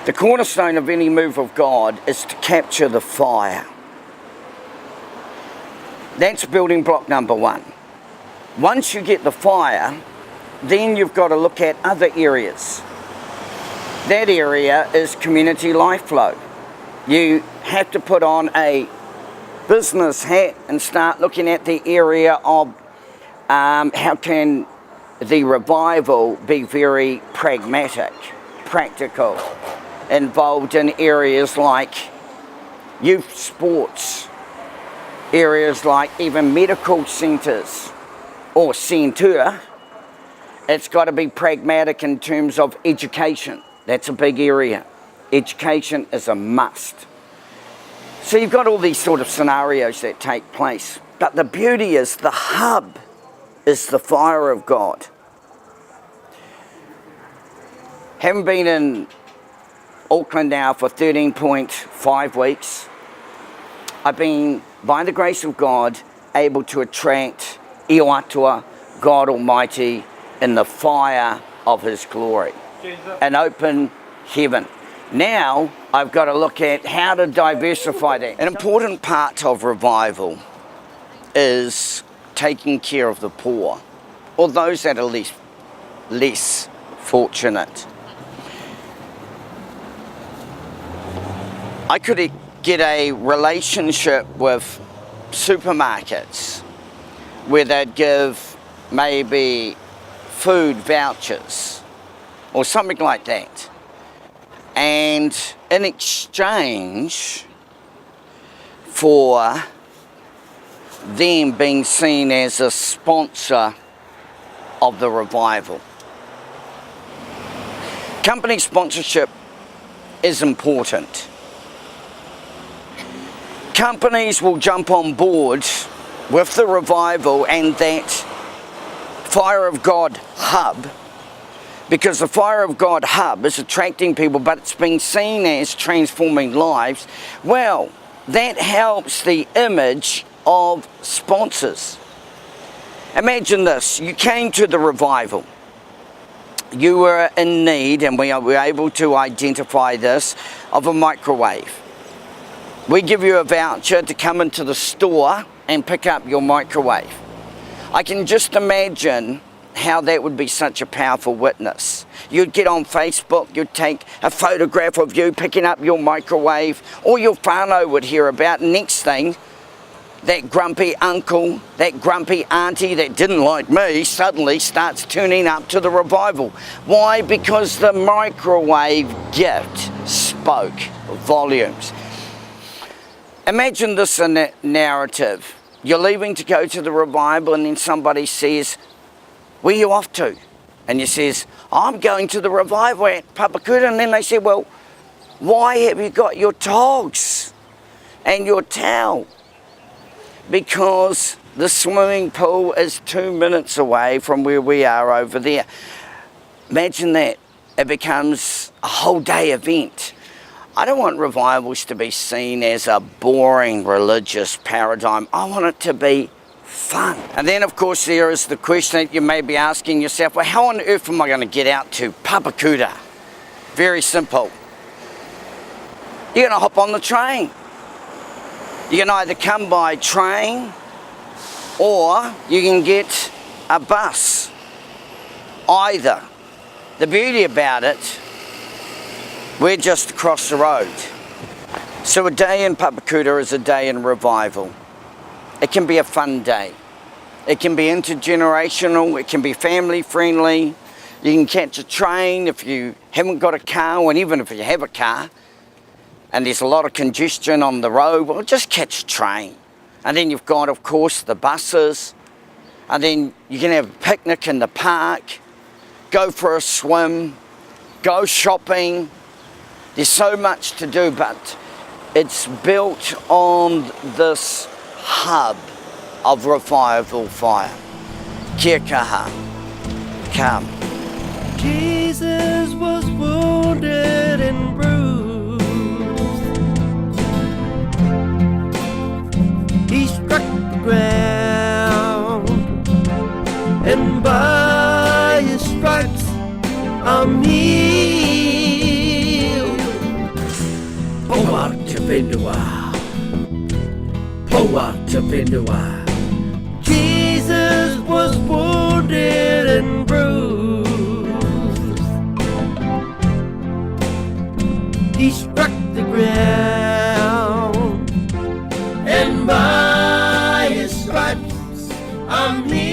The cornerstone of any move of God is to capture the fire. That's building block number one. Once you get the fire, then you've got to look at other areas. That area is community life flow. You have to put on a business hat and start looking at the area of how can the revival be very pragmatic, practical, involved in areas like youth sports, areas like even medical centres or centre. It's got to be pragmatic in terms of education. That's a big area. Education is a must. So you've got all these sort of scenarios that take place. But the beauty is the hub is the fire of God. Haven't been in Auckland now for 13.5 weeks. I've been, by the grace of God, able to attract Iwatua, God Almighty, in the fire of His glory. An open heaven. Now, I've got to look at how to diversify that. An important part of revival is taking care of the poor, or those that are less fortunate. I could get a relationship with supermarkets where they'd give maybe food vouchers or something like that. And in exchange for them being seen as a sponsor of the revival. Company sponsorship is important. Companies will jump on board with the revival and that Fire of God hub, because the Fire of God hub is attracting people, but it's being seen as transforming lives. Well, that helps the image of sponsors. Imagine this, you came to the revival. You were in need, and we were able to identify this, of a microwave. We give you a voucher to come into the store and pick up your microwave. I can just imagine how that would be such a powerful witness. You'd get on Facebook, you'd take a photograph of you picking up your microwave, or your whānau would hear about. Next thing, that grumpy uncle, that grumpy auntie that didn't like me suddenly starts turning up to the revival. Why? Because the microwave gift spoke volumes. Imagine this narrative. You're leaving to go to the revival, and then somebody says, "Where are you off to?" And you says, "I'm going to the revival at Papakura." And then they say, "Well, why have you got your togs and your towel?" Because the swimming pool is 2 minutes away from where we are over there. Imagine that. It becomes a whole day event. I don't want revivals to be seen as a boring religious paradigm. I want it to be fun. And then, of course, there is the question that you may be asking yourself, well, how on earth am I going to get out to Papakura? Very simple. You're going to hop on the train. You can either come by train or you can get a bus. Either. The beauty about it, we're just across the road. So a day in Papakura is a day in revival. It can be a fun day. It can be intergenerational. It can be family friendly. You can catch a train if you haven't got a car, and even if you have a car and there's a lot of congestion on the road, well, just catch a train. And then you've got, of course, the buses. And then you can have a picnic in the park, go for a swim, go shopping. There's so much to do, but it's built on this hub of revival fire. Kia kaha. Come. Jesus was wounded and bruised. He struck the ground, and by His stripes I'm healed. Tapindua. Poa Tapindua. Jesus was wounded and bruised. He struck the ground, and by his stripes I'm healed.